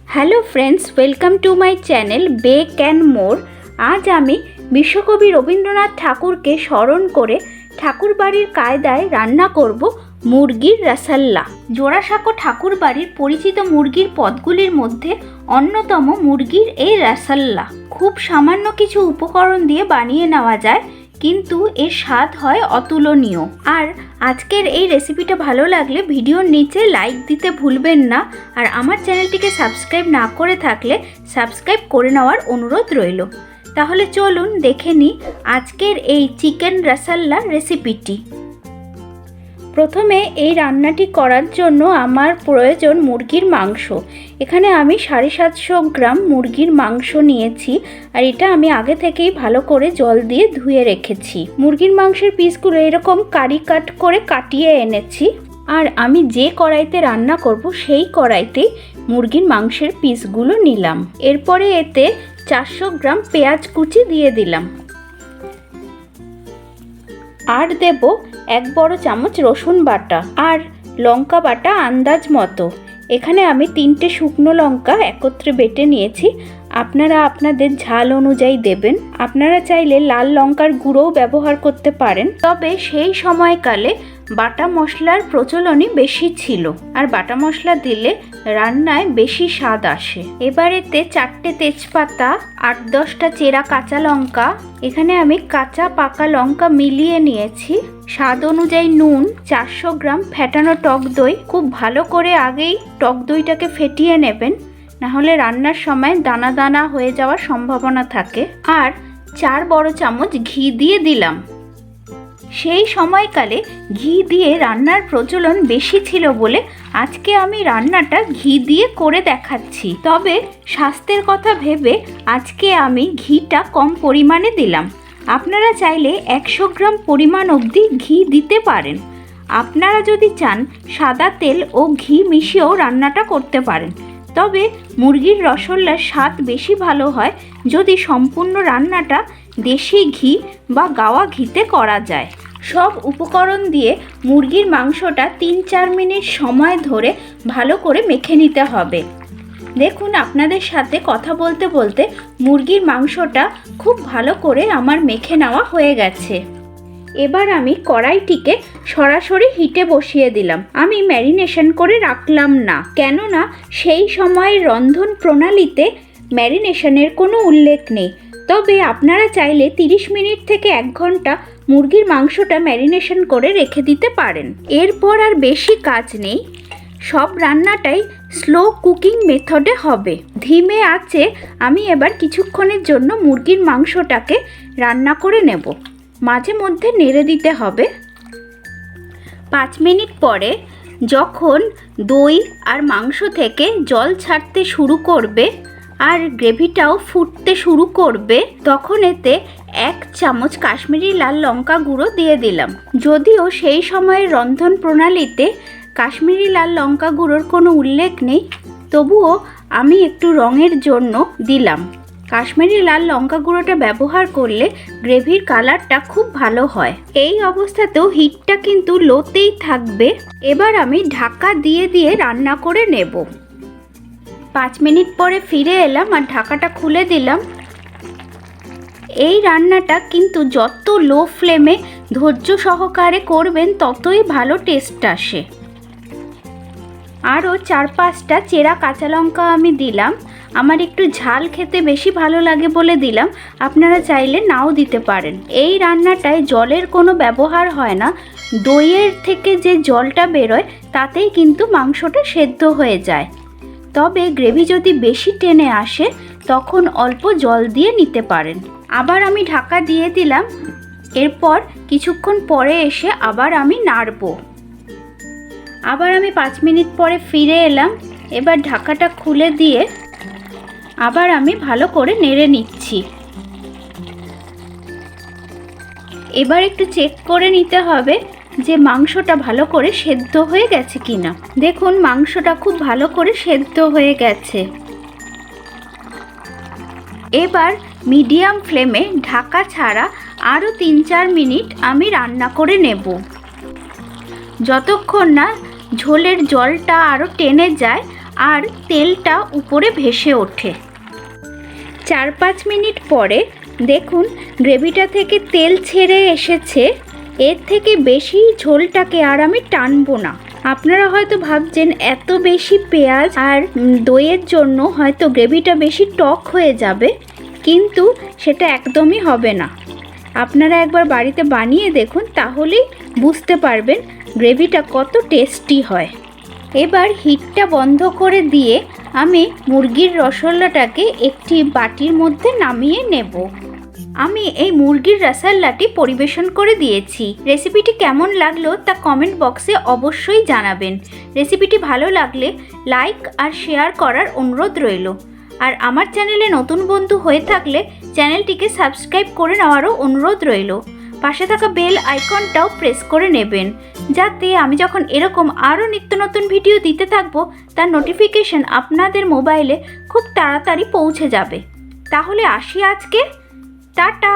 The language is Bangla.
Hello friends, welcome to my channel bake and more. আজ আমি বিশ্বকবি রবীন্দ্রনাথ ঠাকুরকে স্মরণ করে ঠাকুরবাড়ির কায়দায় রান্না করব মুরগির রসল্লা। জোড়াসাঁকো ঠাকুরবাড়ির পরিচিত মুরগির পদগুলির মধ্যে অন্যতম মুরগির এই রসল্লা। খুব সামান্য কিছু উপকরণ দিয়ে বানিয়ে নেওয়া যায়, কিন্তু এর স্বাদ হয় অতুলনীয়। আর আজকের এই রেসিপিটা ভালো লাগলে ভিডিওর নিচে লাইক দিতে ভুলবেন না। আর আমার চ্যানেলটিকে সাবস্ক্রাইব না করে থাকলে সাবস্ক্রাইব করে নেওয়ার অনুরোধ রইল। তাহলে চলুন দেখে নিই আজকের এই চিকেন রসল্লা রেসিপিটি। প্রথমে এই রান্নাটি করার জন্য আমার প্রয়োজন মুরগির মাংস। এখানে আমি 750 গ্রাম মুরগির মাংস নিয়েছি, আর এটা আমি আগে থেকেই ভালো করে জল দিয়ে ধুয়ে রেখেছি। মুরগির মাংসের পিসগুলো এরকম কারি কাট করে কাটিয়ে এনেছি। আর আমি যে কড়াইতে রান্না করব সেই কড়াইতেই মুরগির মাংসের পিসগুলো নিলাম। এরপরে এতে 400 গ্রাম পেঁয়াজ কুচি দিয়ে দিলাম, আর দেব 1 বড় চামচ রসুন বাটা আর লঙ্কা বাটা আন্দাজ মতো। এখানে আমি 3টে শুকনো লঙ্কা একত্রে বেটে নিয়েছি। আপনারা আপনাদের ঝাল অনুযায়ী দেবেন। আপনারা চাইলে লাল লঙ্কার গুঁড়োও ব্যবহার করতে পারেন, তবে সেই সময়কালে বাটা মশলার প্রচলনই বেশি ছিল, আর বাটা মশলা দিলে রান্নায় বেশি স্বাদ আসে। এবার এতে 4টে তেজপাতা, 8-10টা চেরা কাঁচা লঙ্কা, এখানে আমি কাঁচা পাকা লঙ্কা মিলিয়ে নিয়েছি, স্বাদ অনুযায়ী নুন, 400 গ্রাম ফেটানো টক দই। খুব ভালো করে আগেই টক দইটাকে ফেটিয়ে নেবেন, নাহলে রান্নার সময় দানা দানা হয়ে যাওয়ার সম্ভাবনা থাকে। আর 4 বড় চামচ ঘি দিয়ে দিলাম। সেই সময়কালে ঘি দিয়ে রান্নার প্রচলন বেশি ছিল বলে আজকে আমি রান্নাটা ঘি দিয়ে করে দেখাচ্ছি। তবে স্বাস্থ্যের কথা ভেবে আজকে আমি ঘিটা কম পরিমাণে দিলাম। আপনারা চাইলে 100 গ্রাম পরিমাণ অবধি ঘি দিতে পারেন। আপনারা যদি চান সাদা তেল ও ঘি মিশিয়েও রান্নাটা করতে পারেন, তবে মুরগির রসল্লার স্বাদ বেশি ভালো হয় যদি সম্পূর্ণ রান্নাটা দেশি ঘি বা গাওয়া ঘিতে করা যায়। সব উপকরণ দিয়ে মুরগির মাংসটা 3-4 মিনিট সময় ধরে ভালো করে মেখে নিতে হবে। দেখুন, আপনাদের সাথে কথা বলতে বলতে মুরগির মাংসটা খুব ভালো করে আমার মেখে নেওয়া হয়ে গেছে। এবার আমি কড়াইটিকে সরাসরি হিটে বসিয়ে দিলাম। আমি ম্যারিনেশন করে রাখলাম না, কেননা সেই সময়ের রন্ধন প্রণালীতে ম্যারিনেশনের কোনো উল্লেখ নেই। তবে আপনারা চাইলে 30 মিনিট থেকে 1 ঘন্টা মুরগির মাংসটা ম্যারিনেশন করে রেখে দিতে পারেন। এরপর আর বেশি কাজ নেই। সব রান্নাটাই স্লো কুকিং মেথডে হবে। ধিমে আঁচে আমি এবার কিছুক্ষণের জন্য মুরগির মাংসটাকে রান্না করে নেব। মাঝে মধ্যে নেড়ে দিতে হবে। 5 মিনিট পরে যখন দই আর মাংস থেকে জল ছাড়তে শুরু করবে আর গ্রেভিটাও ফুটতে শুরু করবে, তখন এতে 1 চামচ কাশ্মীরি লাল লঙ্কা গুঁড়ো দিয়ে দিলাম। যদিও সেই সময়ের রন্ধন প্রণালীতে কাশ্মীরি লাল লঙ্কা গুঁড়োর কোনো উল্লেখ নেই, তবুও আমি একটু রঙের জন্য দিলাম। কাশ্মীরি লাল লঙ্কা গুঁড়োটা ব্যবহার করলে গ্রেভির কালারটা খুব ভালো হয়। এই অবস্থাতেও হিটটা কিন্তু লোতেই থাকবে। এবার আমি ঢাকা দিয়ে দিয়ে রান্না করে নেব। 5 মিনিট পরে ফিরে এলাম আর ঢাকাটা খুলে দিলাম। এই রান্নাটা কিন্তু যত লো ফ্লেমে ধৈর্য সহকারে করবেন ততই ভালো টেস্ট আসে। আরও 4-5টা চেরা কাঁচা লঙ্কা আমি দিলাম। আমার একটু ঝাল খেতে বেশি ভালো লাগে বলে দিলাম, আপনারা চাইলে নাও দিতে পারেন। এই রান্নাটায় জলের কোনো ব্যবহার হয় না। দইয়ের থেকে যে জলটা বেরোয় তাতেই কিন্তু মাংসটা সেদ্ধ হয়ে যায়। তবে গ্রেভি যদি বেশি টেনে আসে তখন অল্প জল দিয়ে নিতে পারেন। আবার আমি ঢাকা দিয়ে দিলাম। এরপর কিছুক্ষণ পরে এসে আবার আমি নাড়ব। আবার আমি 5 মিনিট পরে ফিরে এলাম। এবার ঢাকাটা খুলে দিয়ে আবার আমি ভালো করে নেড়ে নিচ্ছি। এবার একটু চেক করে নিতে হবে যে মাংসটা ভালো করে সেদ্ধ হয়ে গেছে কিনা। দেখুন, মাংসটা খুব ভালো করে সেদ্ধ হয়ে গেছে। এবার মিডিয়াম ফ্লেমে ঢাকা ছাড়া আরও 3-4 মিনিট আমি রান্না করে নেব, যতক্ষণ না ঝোলের জলটা আরও টেনে যায় আর তেলটা উপরে ভেসে ওঠে। 4-5 মিনিট পরে দেখুন গ্রেভিটা থেকে তেল ছেড়ে এসেছে। এর থেকে বেশি ঝোলটাকে আর আমি টানবো না। আপনারা হয়তো ভাবছেন এত বেশি পেঁয়াজ আর দইয়ের জন্য হয়তো গ্রেভিটা বেশি টক হয়ে যাবে, কিন্তু সেটা একদমই হবে না। আপনারা একবার বাড়িতে বানিয়ে দেখুন, তাহলেই বুঝতে পারবেন গ্রেভিটা কত টেস্টি হয়। এবার হিটটা বন্ধ করে দিয়ে আমি মুরগির রসগোল্লাটাকে একটি বাটির মধ্যে নামিয়ে নেব। আমি এই মুরগির রসগোল্লাটি পরিবেশন করে দিয়েছি। রেসিপিটি কেমন লাগলো তা কমেন্ট বক্সে অবশ্যই জানাবেন। রেসিপিটি ভালো লাগলে লাইক আর শেয়ার করার অনুরোধ রইল। আর আমার চ্যানেলে নতুন বন্ধু হয়ে থাকলে চ্যানেলটিকে সাবস্ক্রাইব করে নেওয়ারও অনুরোধ রইল। পাশে থাকা বেল আইকনটাও প্রেস করে নেবেন, যাতে আমি যখন এরকম আরও নিত্য নতুন ভিডিও দিতে থাকবো তার নোটিফিকেশন আপনাদের মোবাইলে খুব তাড়াতাড়ি পৌঁছে যাবে। তাহলে আসি আজকে, টাটা।